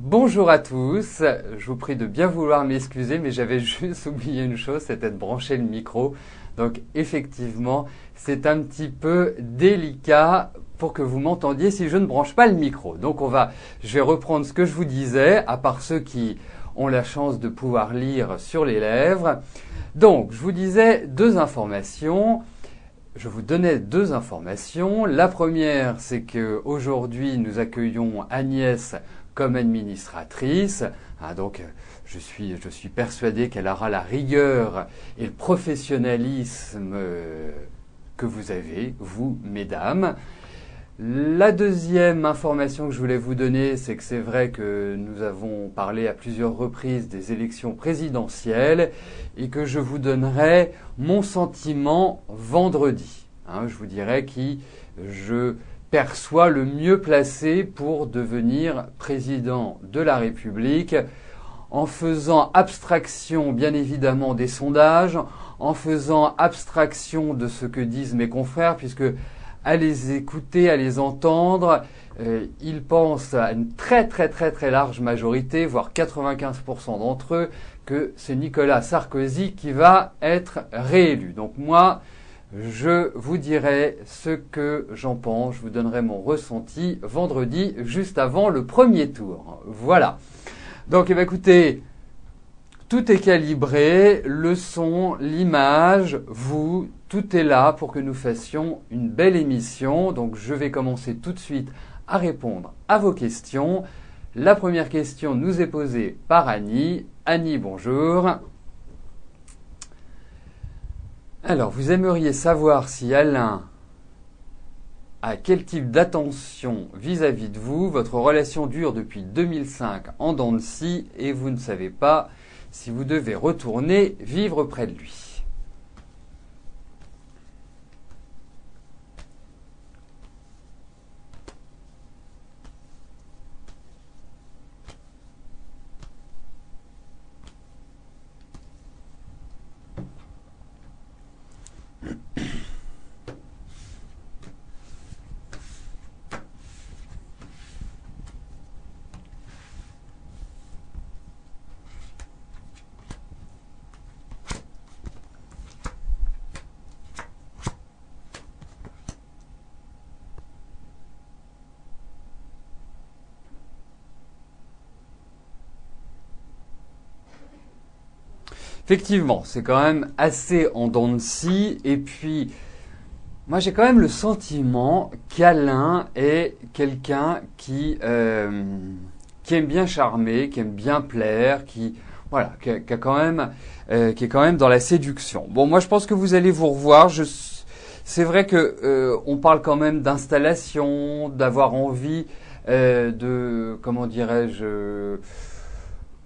Bonjour à tous, je vous prie de bien vouloir m'excuser, mais j'avais juste oublié une chose, c'était de brancher le micro. Donc effectivement, c'est un petit peu délicat pour que vous m'entendiez si je ne branche pas le micro. Donc je vais reprendre ce que je vous disais, à part ceux qui ont la chance de pouvoir lire sur les lèvres. Donc, je vous disais deux informations. Je vous donnais deux informations. La première, c'est que aujourd'hui nous accueillons Agnès comme administratrice. Donc, je suis persuadé qu'elle aura la rigueur et le professionnalisme que vous avez, vous, mesdames. La deuxième information que je voulais vous donner, c'est que c'est vrai que nous avons parlé à plusieurs reprises des élections présidentielles et que je vous donnerai mon sentiment vendredi. Je vous dirai qui je perçois le mieux placé pour devenir président de la République en faisant abstraction bien évidemment des sondages, en faisant abstraction de ce que disent mes confrères, puisque à les écouter, à les entendre, ils pensent à une très large majorité, voire 95% d'entre eux, que c'est Nicolas Sarkozy qui va être réélu. Donc moi, je vous dirai ce que j'en pense, je vous donnerai mon ressenti vendredi, juste avant le premier tour. Voilà. Donc écoutez, tout est calibré, le son, l'image, vous, tout est là pour que nous fassions une belle émission. Donc je vais commencer tout de suite à répondre à vos questions. La première question nous est posée par Annie. Annie, bonjour. Alors, vous aimeriez savoir si Alain a quel type d'attention vis-à-vis de vous. Votre relation dure depuis 2005 en dents de scie et vous ne savez pas si vous devez retourner vivre près de lui. Effectivement, c'est quand même assez en dents de scie. Et puis, moi j'ai quand même le sentiment qu'Alain est quelqu'un qui aime bien charmer, qui aime bien plaire, qui a quand même, qui est quand même dans la séduction. Bon, moi je pense que vous allez vous revoir. C'est vrai que on parle quand même d'installation, d'avoir envie comment dirais-je,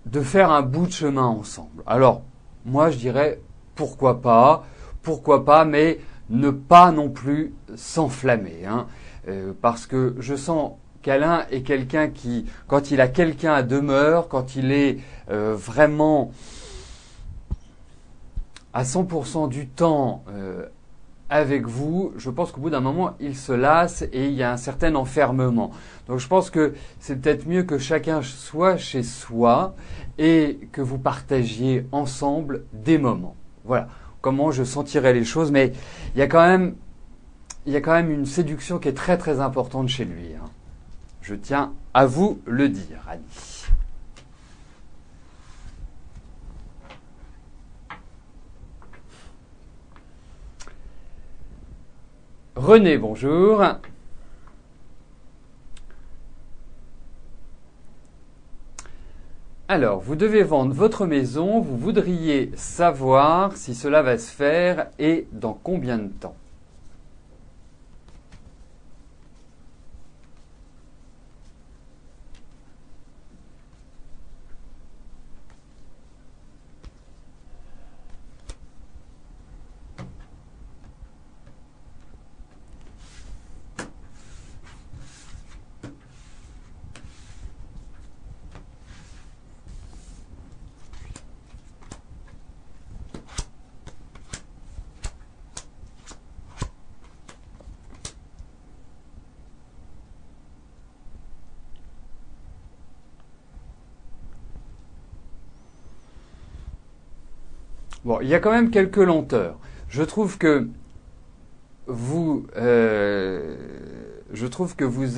de faire un bout de chemin ensemble. Alors, moi je dirais pourquoi pas, mais ne pas non plus s'enflammer, parce que je sens qu'Alain est quelqu'un qui, quand il a quelqu'un à demeure, quand il est vraiment à 100% du temps avec vous, je pense qu'au bout d'un moment, il se lasse et il y a un certain enfermement. Donc je pense que c'est peut-être mieux que chacun soit chez soi et que vous partagiez ensemble des moments. Voilà comment je sentirais les choses, mais il y a quand même, une séduction qui est très importante chez lui. Je tiens à vous le dire, Annie. René, bonjour. Alors, vous devez vendre votre maison, vous voudriez savoir si cela va se faire et dans combien de temps. Bon, il y a quand même quelques lenteurs. Je trouve que vous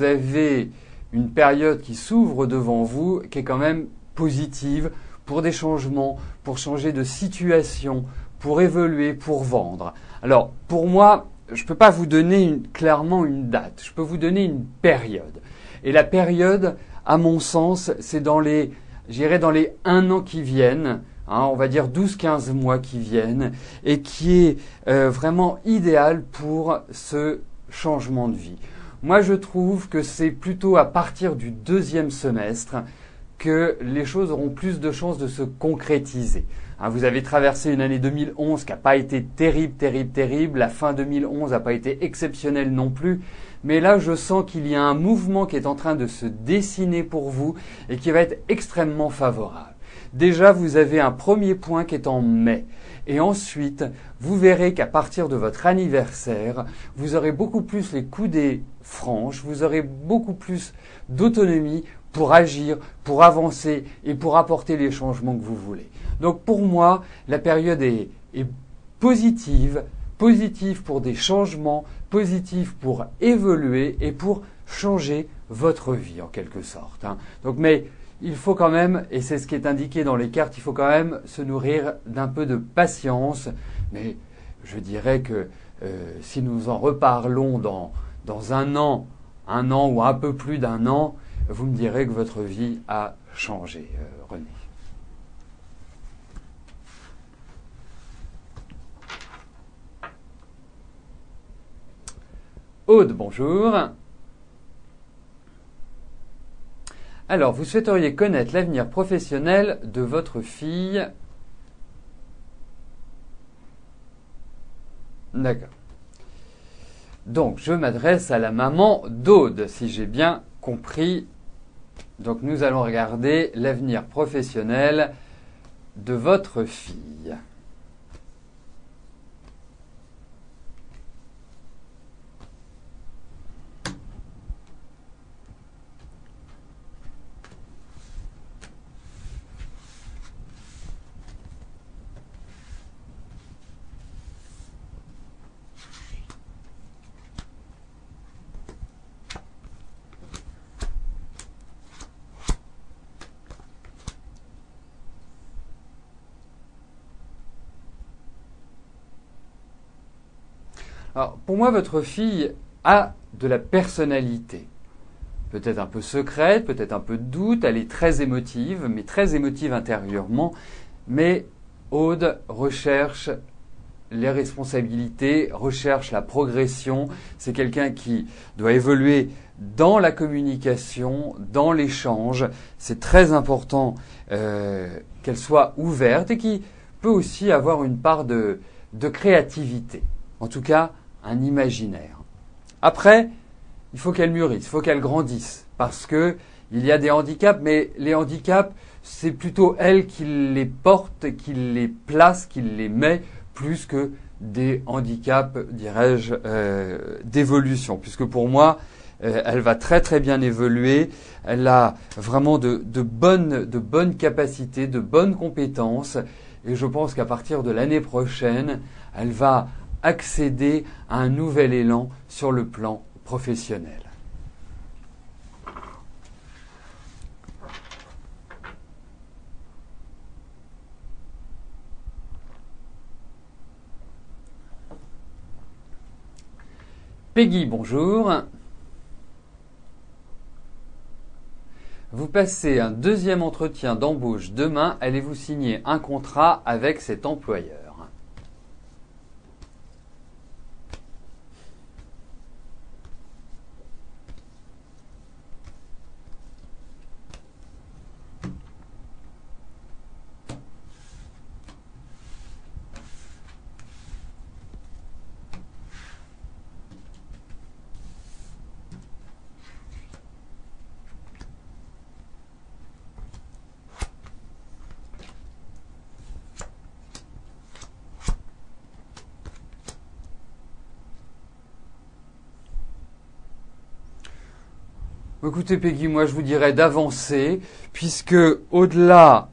avez une période qui s'ouvre devant vous, qui est quand même positive pour des changements, pour changer de situation, pour évoluer, pour vendre. Alors, pour moi, je ne peux pas vous donner clairement une date, je peux vous donner une période. Et la période, à mon sens, c'est dans les 1 an qui viennent, on va dire 12-15 mois qui viennent, et qui est vraiment idéal pour ce changement de vie. Moi, je trouve que c'est plutôt à partir du 2e semestre que les choses auront plus de chances de se concrétiser. Vous avez traversé une année 2011 qui n'a pas été terrible. La fin 2011 n'a pas été exceptionnelle non plus. Mais là, je sens qu'il y a un mouvement qui est en train de se dessiner pour vous et qui va être extrêmement favorable. Déjà, vous avez un premier point qui est en mai. Et ensuite, vous verrez qu'à partir de votre anniversaire, vous aurez beaucoup plus les coudées franches, vous aurez beaucoup plus d'autonomie pour agir, pour avancer et pour apporter les changements que vous voulez. Donc pour moi, la période est positive pour des changements, positive pour évoluer et pour changer votre vie en quelque sorte. Donc, mais il faut quand même, et c'est ce qui est indiqué dans les cartes, il faut quand même se nourrir d'un peu de patience. Mais je dirais que si nous en reparlons dans un an ou un peu plus d'un an, vous me direz que votre vie a changé, René. Aude, bonjour. Alors, vous souhaiteriez connaître l'avenir professionnel de votre fille. D'accord. Donc, je m'adresse à la maman d'Aude, si j'ai bien compris. Donc, nous allons regarder l'avenir professionnel de votre fille. Alors, pour moi, votre fille a de la personnalité. Peut-être un peu secrète, peut-être un peu de doute, elle est très émotive, mais très émotive intérieurement. Mais Aude recherche les responsabilités, recherche la progression. C'est quelqu'un qui doit évoluer dans la communication, dans l'échange. C'est très important qu'elle soit ouverte et qui peut aussi avoir une part de créativité. En tout cas, un imaginaire. Après, il faut qu'elle mûrisse, il faut qu'elle grandisse, parce que il y a des handicaps, mais les handicaps, c'est plutôt elle qui les porte, qui les place, qui les met, plus que des handicaps, dirais-je, d'évolution. Puisque pour moi, elle va très très bien évoluer, elle a vraiment de bonnes capacités, de bonnes compétences, et je pense qu'à partir de l'année prochaine, elle va accéder à un nouvel élan sur le plan professionnel. Peggy, bonjour. Vous passez un 2e entretien d'embauche demain. Allez-vous signer un contrat avec cet employeur ? Écoutez Peggy, moi je vous dirais d'avancer, puisque au-delà,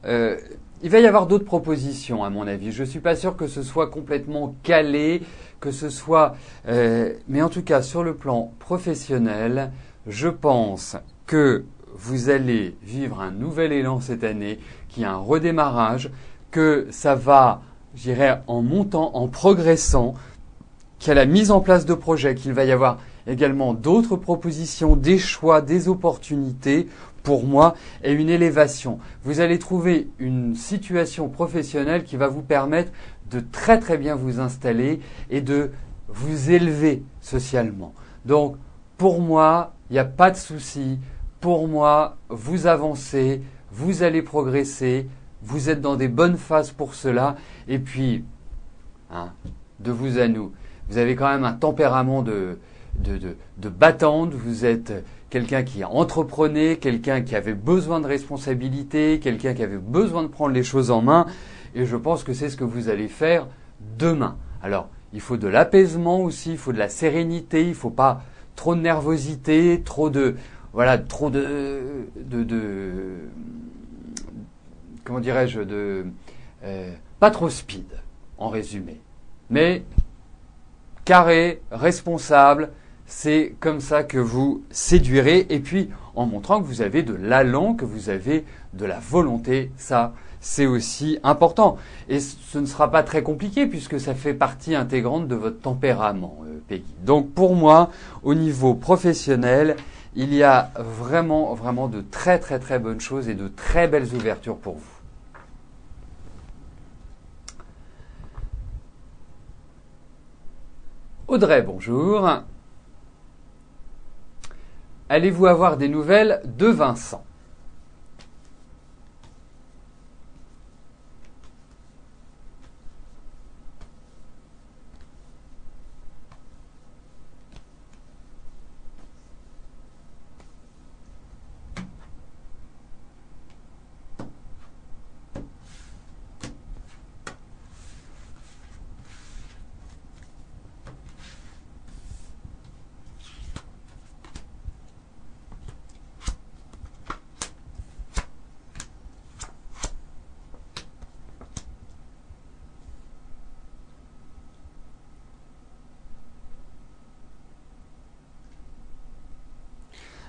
il va y avoir d'autres propositions, à mon avis. Je ne suis pas sûr que ce soit complètement calé, que ce soit... mais en tout cas, sur le plan professionnel, je pense que vous allez vivre un nouvel élan cette année, qui est un redémarrage, que ça va, je dirais, en montant, en progressant, qu'il y a la mise en place de projets, qu'il va y avoir également d'autres propositions, des choix, des opportunités, pour moi, et une élévation. Vous allez trouver une situation professionnelle qui va vous permettre de très très bien vous installer et de vous élever socialement. Donc, pour moi, il n'y a pas de souci. Pour moi, vous avancez, vous allez progresser, vous êtes dans des bonnes phases pour cela. Et puis, de vous à nous, vous avez quand même un tempérament de battante, vous êtes quelqu'un qui entreprenait, quelqu'un qui avait besoin de responsabilité, quelqu'un qui avait besoin de prendre les choses en main, et je pense que c'est ce que vous allez faire demain. Alors, il faut de l'apaisement aussi, il faut de la sérénité, il ne faut pas trop de nervosité, comment dirais-je, pas trop speed, en résumé. Mais carré, responsable, c'est comme ça que vous séduirez. Et puis, en montrant que vous avez de l'allant, que vous avez de la volonté, ça, c'est aussi important. Et ce ne sera pas très compliqué puisque ça fait partie intégrante de votre tempérament, Peggy. Donc, pour moi, au niveau professionnel, il y a vraiment, vraiment de très, très, très bonnes choses et de très belles ouvertures pour vous. Audrey, bonjour. Allez-vous avoir des nouvelles de Vincent ?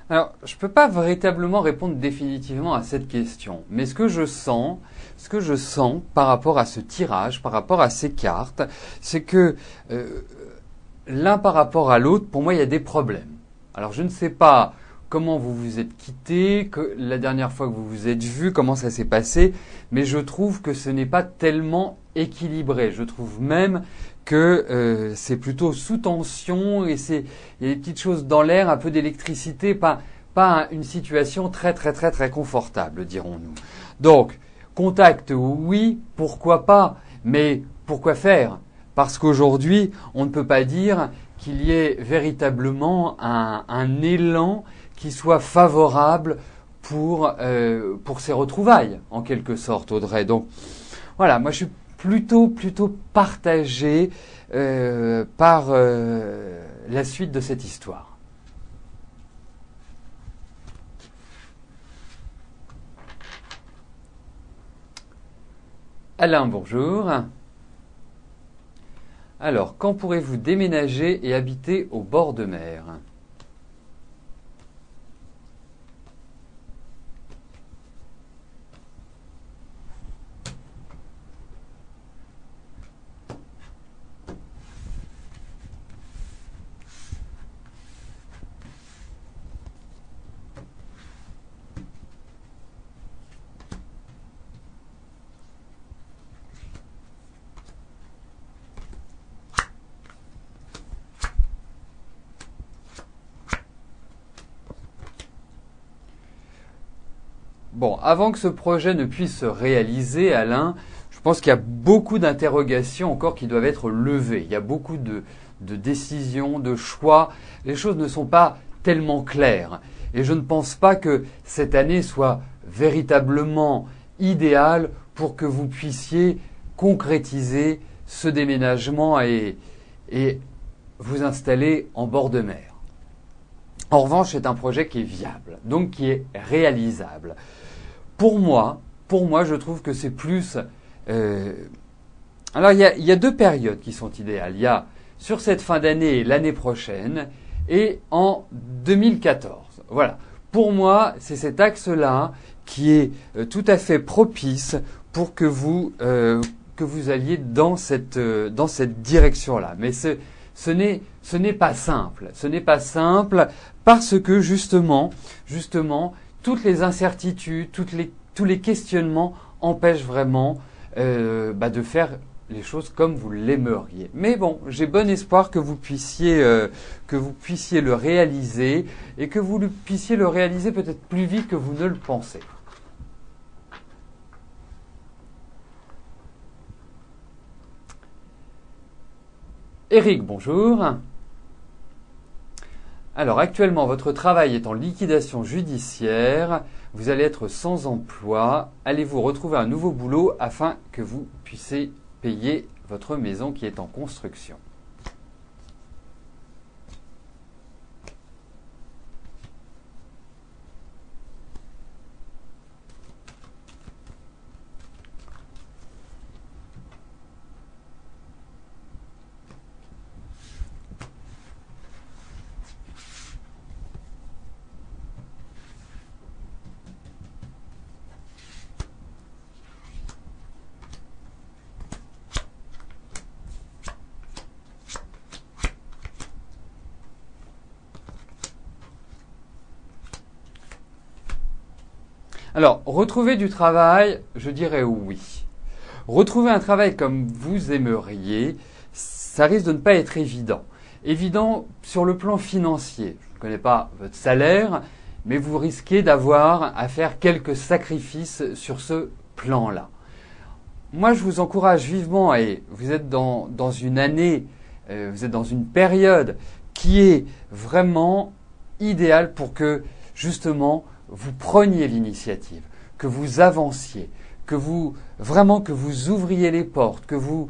Alors, je ne peux pas véritablement répondre définitivement à cette question, mais ce que je sens par rapport à ce tirage, par rapport à ces cartes, c'est que l'un par rapport à l'autre, pour moi, il y a des problèmes. Alors, je ne sais pas comment vous vous êtes quittés, que la dernière fois que vous vous êtes vus, comment ça s'est passé, mais je trouve que ce n'est pas tellement équilibré. Je trouve même que c'est plutôt sous tension et il y a des petites choses dans l'air, un peu d'électricité, pas une situation très très très très confortable, dirons-nous. Donc, contact, oui, pourquoi pas, mais pourquoi faire ? Parce qu'aujourd'hui, on ne peut pas dire qu'il y ait véritablement un élan qui soit favorable pour ces retrouvailles, en quelque sorte, Audrey. Donc, voilà, moi je suis plutôt partagé par la suite de cette histoire. Alain, bonjour. Alors, quand pourrez-vous déménager et habiter au bord de mer ? Bon, avant que ce projet ne puisse se réaliser, Alain, je pense qu'il y a beaucoup d'interrogations encore qui doivent être levées. Il y a beaucoup de décisions, de choix. Les choses ne sont pas tellement claires. Et je ne pense pas que cette année soit véritablement idéale pour que vous puissiez concrétiser ce déménagement et vous installer en bord de mer. En revanche, c'est un projet qui est viable, donc qui est réalisable. Pour moi, pour moi, je trouve que c'est plus... Alors, il y a deux périodes qui sont idéales. Il y a sur cette fin d'année et l'année prochaine et en 2014. Voilà. Pour moi, c'est cet axe-là qui est tout à fait propice pour que vous alliez dans cette direction-là. Mais ce n'est pas simple. Ce n'est pas simple parce que justement, toutes les incertitudes, tous les questionnements empêchent vraiment de faire les choses comme vous l'aimeriez. Mais bon, j'ai bon espoir que vous puissiez le réaliser et que vous puissiez le réaliser peut-être plus vite que vous ne le pensez. Eric, bonjour. Alors actuellement, votre travail est en liquidation judiciaire. Vous allez être sans emploi. Allez-vous retrouver un nouveau boulot afin que vous puissiez payer votre maison qui est en construction? Alors, retrouver du travail, je dirais oui. Retrouver un travail comme vous aimeriez, ça risque de ne pas être évident. Évident sur le plan financier. Je ne connais pas votre salaire, mais vous risquez d'avoir à faire quelques sacrifices sur ce plan-là. Moi, je vous encourage vivement, et vous êtes dans une année, vous êtes dans une période qui est vraiment idéale pour que, justement, vous preniez l'initiative, que vous avanciez, que vous ouvriez les portes, que vous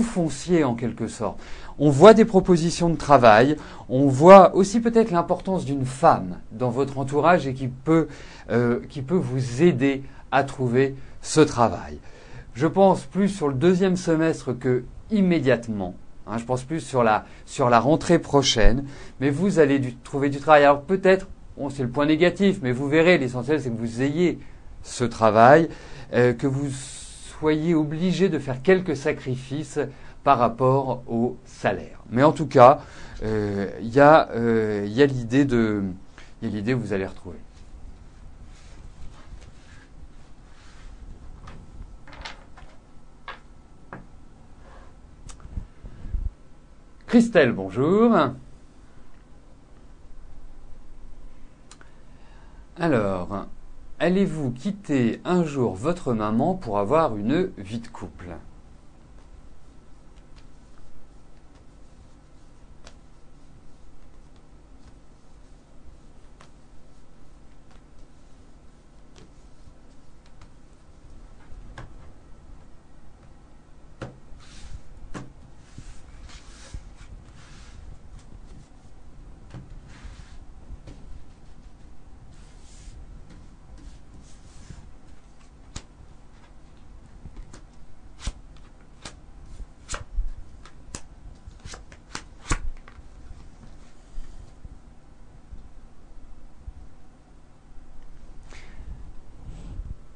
fonciez en quelque sorte. On voit des propositions de travail, on voit aussi peut-être l'importance d'une femme dans votre entourage et qui peut vous aider à trouver ce travail. Je pense plus sur le deuxième semestre que immédiatement. Je pense plus sur la rentrée prochaine, mais vous allez trouver du travail. Alors peut-être, c'est le point négatif, mais vous verrez, l'essentiel c'est que vous ayez ce travail, que vous soyez obligé de faire quelques sacrifices par rapport au salaire. Mais en tout cas, il y a l'idée où vous allez retrouver. Christelle, bonjour. Alors, allez-vous quitter un jour votre maman pour avoir une vie de couple?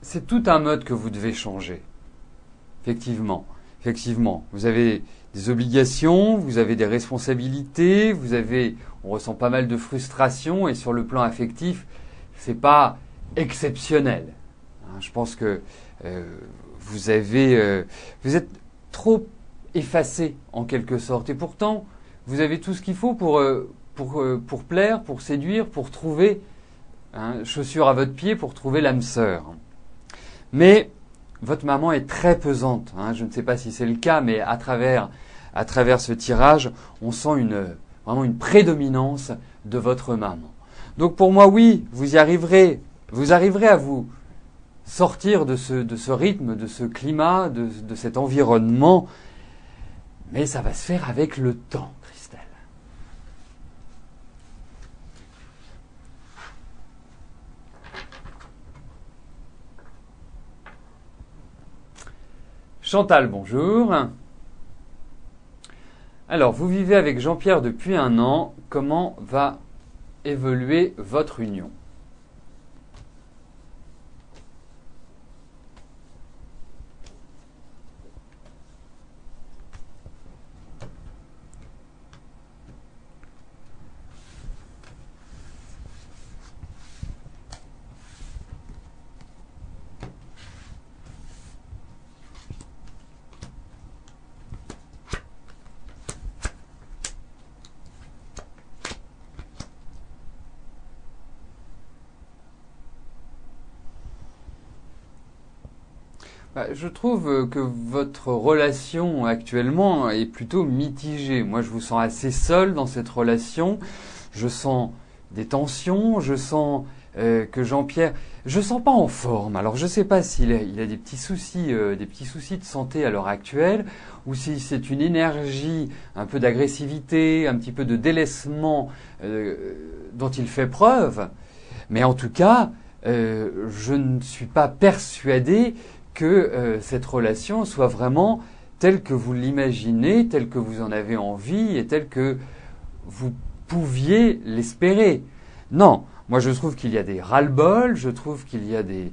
C'est tout un mode que vous devez changer. Effectivement. Vous avez des obligations, vous avez des responsabilités, on ressent pas mal de frustration et sur le plan affectif, c'est pas exceptionnel. Je pense que vous êtes trop effacé en quelque sorte et pourtant vous avez tout ce qu'il faut pour plaire, pour séduire, pour trouver chaussure à votre pied, pour trouver l'âme sœur. Mais votre maman est très pesante. Je ne sais pas si c'est le cas, mais à travers ce tirage, on sent vraiment une prédominance de votre maman. Donc pour moi, oui, vous y arriverez. Vous arriverez à vous sortir de ce rythme, de ce climat, de cet environnement. Mais ça va se faire avec le temps, Christelle. Chantal, bonjour. Alors, vous vivez avec Jean-Pierre depuis 1 an. Comment va évoluer votre union? Je trouve que votre relation actuellement est plutôt mitigée. Moi, je vous sens assez seul dans cette relation. Je sens des tensions, je sens que Jean-Pierre, je sens pas en forme. Alors, je sais pas il a des petits soucis de santé à l'heure actuelle, ou si c'est une énergie, un peu d'agressivité, un petit peu de délaissement dont il fait preuve. Mais en tout cas, je ne suis pas persuadé que cette relation soit vraiment telle que vous l'imaginez, telle que vous en avez envie et telle que vous pouviez l'espérer. Non, moi je trouve qu'il y a des ras-le-bol, je trouve qu'il y a des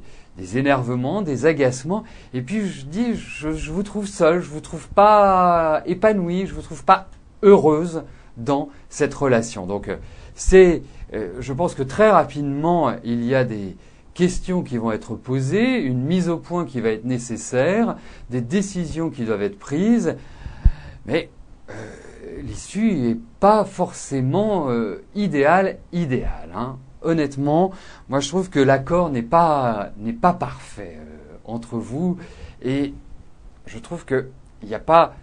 énervements, des agacements, et puis je vous trouve seule, je vous trouve pas épanouie, je vous trouve pas heureuse dans cette relation. Donc je pense que très rapidement il y a des questions qui vont être posées, une mise au point qui va être nécessaire, des décisions qui doivent être prises, mais l'issue n'est pas forcément idéale. Hein. Honnêtement, moi je trouve que l'accord n'est pas parfait entre vous, et je trouve qu'il n'y a pas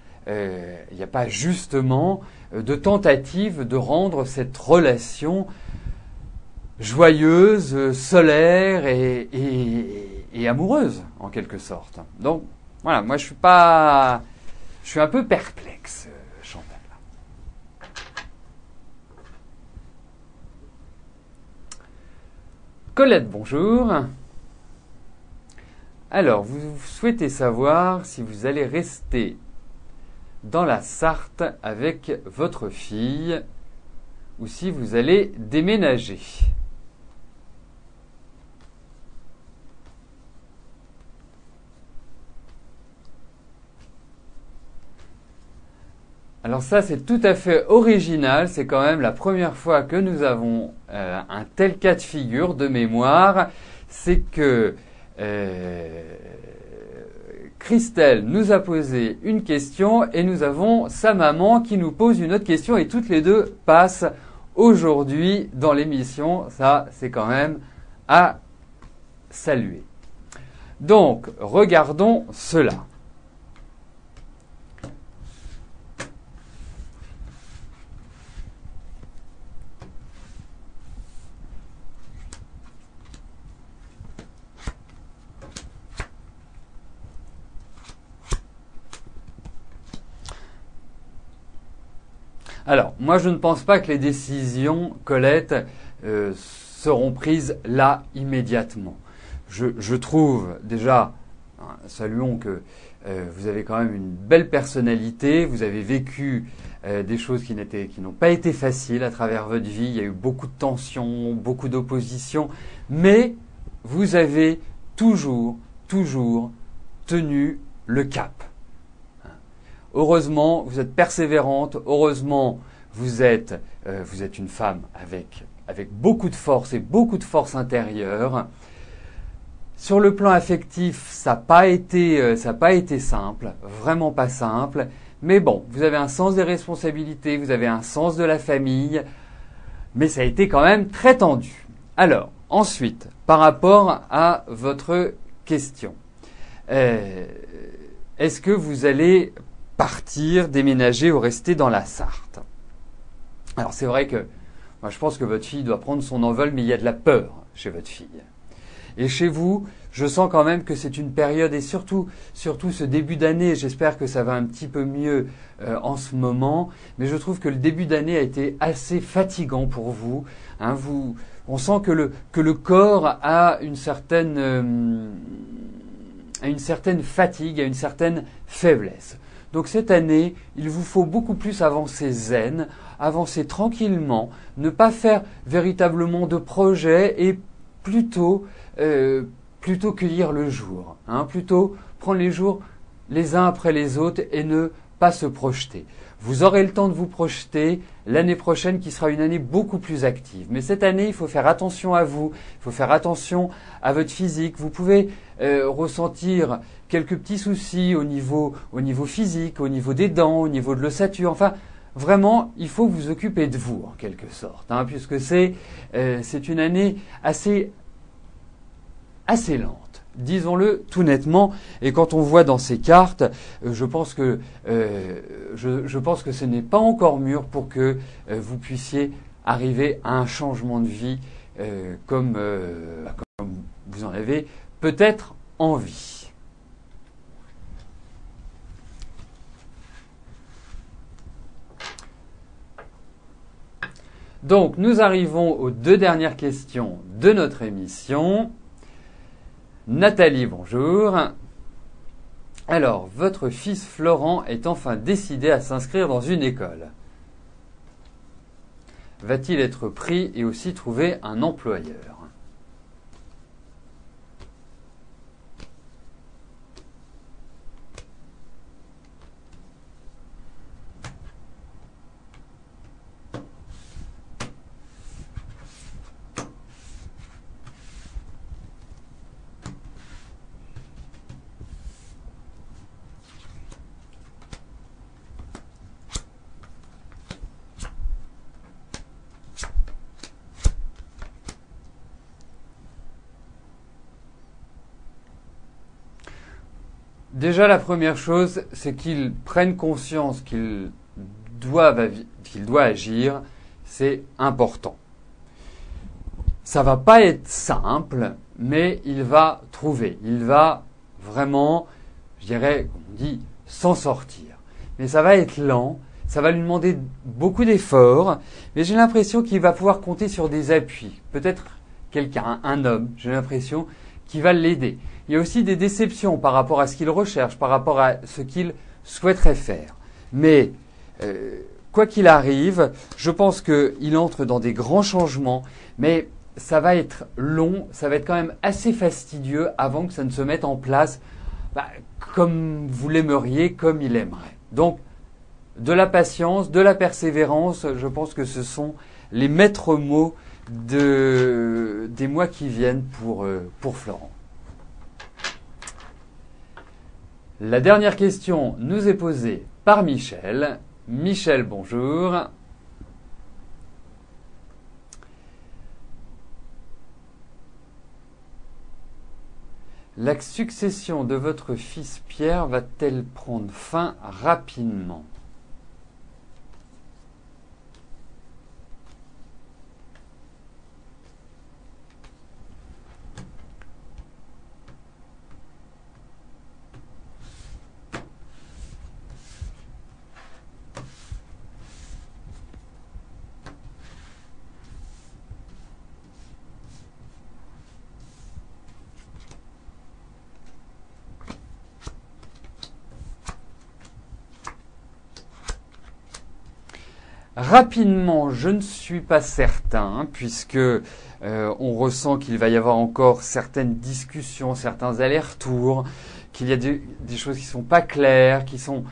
justement de tentative de rendre cette relation joyeuse, solaire et amoureuse, en quelque sorte. Donc, voilà, moi je suis un peu perplexe, Chantal. Colette, bonjour. Alors, vous souhaitez savoir si vous allez rester dans la Sarthe avec votre fille ou si vous allez déménager. Alors ça, c'est tout à fait original. C'est quand même la première fois que nous avons un tel cas de figure de mémoire. C'est que Christelle nous a posé une question et nous avons sa maman qui nous pose une autre question et toutes les deux passent aujourd'hui dans l'émission. Ça, c'est quand même à saluer. Donc, regardons cela. Alors, moi je ne pense pas que les décisions, Colette, seront prises là immédiatement. Je trouve déjà, saluons que vous avez quand même une belle personnalité, vous avez vécu des choses qui n'ont pas été faciles à travers votre vie, il y a eu beaucoup de tensions, beaucoup d'opposition, mais vous avez toujours tenu le cap. Heureusement, vous êtes persévérante. Heureusement, vous êtes une femme avec beaucoup de force et beaucoup de force intérieure. Sur le plan affectif, ça n'a pas été simple, vraiment pas simple. Mais bon, vous avez un sens des responsabilités, vous avez un sens de la famille, mais ça a été quand même très tendu. Alors, ensuite, par rapport à votre question, est-ce que vous allez partir, déménager ou rester dans la Sarthe? Alors c'est vrai que moi je pense que votre fille doit prendre son envol, mais il y a de la peur chez votre fille. Et chez vous, je sens quand même que c'est une période, et surtout ce début d'année, j'espère que ça va un petit peu mieux en ce moment, mais je trouve que le début d'année a été assez fatigant pour vous. Hein, on sent que le corps a une certaine à une certaine fatigue, à une certaine faiblesse. Donc cette année, il vous faut beaucoup plus avancer zen, avancer tranquillement, ne pas faire véritablement de projets et plutôt cueillir le jour, plutôt prendre les jours les uns après les autres et ne pas se projeter. Vous aurez le temps de vous projeter l'année prochaine qui sera une année beaucoup plus active. Mais cette année, il faut faire attention à vous, il faut faire attention à votre physique. Vous pouvez ressentir quelques petits soucis au niveau physique, au niveau des dents, au niveau de l'ossature. Enfin, vraiment, il faut vous occuper de vous en quelque sorte, puisque c'est une année assez lente. Disons-le tout nettement, et quand on voit dans ces cartes, je pense que ce n'est pas encore mûr pour que vous puissiez arriver à un changement de vie comme vous en avez peut-être envie. Donc, nous arrivons aux 2 dernières questions de notre émission. Nathalie, bonjour. Alors, votre fils Florent est enfin décidé à s'inscrire dans une école. Va-t-il être pris et aussi trouver un employeur ? Déjà, la première chose, c'est qu'il prenne conscience qu'il doit agir. C'est important. Ça va pas être simple, mais il va trouver. Il va vraiment, je dirais, on dit, s'en sortir. Mais ça va être lent. Ça va lui demander beaucoup d'efforts. Mais j'ai l'impression qu'il va pouvoir compter sur des appuis. Peut-être quelqu'un, un homme, j'ai l'impression, qui va l'aider. Il y a aussi des déceptions par rapport à ce qu'il recherche, par rapport à ce qu'il souhaiterait faire. Mais quoi qu'il arrive, je pense qu'il entre dans des grands changements, mais ça va être long, ça va être quand même assez fastidieux avant que ça ne se mette en place comme vous l'aimeriez, comme il aimerait. Donc, de la patience, de la persévérance, je pense que ce sont les maîtres mots des mois qui viennent pour Florent. La dernière question nous est posée par Michel. Michel, bonjour. La succession de votre fils Pierre va-t-elle prendre fin rapidement ? Rapidement, je ne suis pas certain, puisque on ressent qu'il va y avoir encore certaines discussions, certains allers-retours, qu'il y a des choses qui sont pas claires, qui sont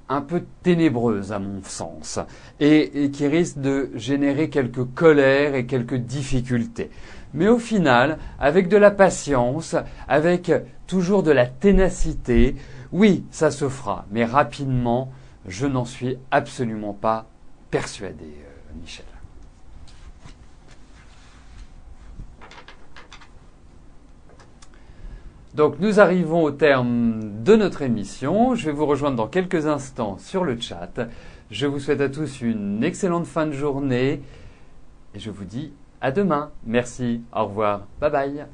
un peu ténébreuses à mon sens, et qui risquent de générer quelques colères et quelques difficultés. Mais au final, avec de la patience, avec toujours de la ténacité, oui, ça se fera, mais rapidement, je n'en suis absolument pas persuadé, Michel. Donc nous arrivons au terme de notre émission. Je vais vous rejoindre dans quelques instants sur le chat. Je vous souhaite à tous une excellente fin de journée et je vous dis à demain. Merci, au revoir, bye bye.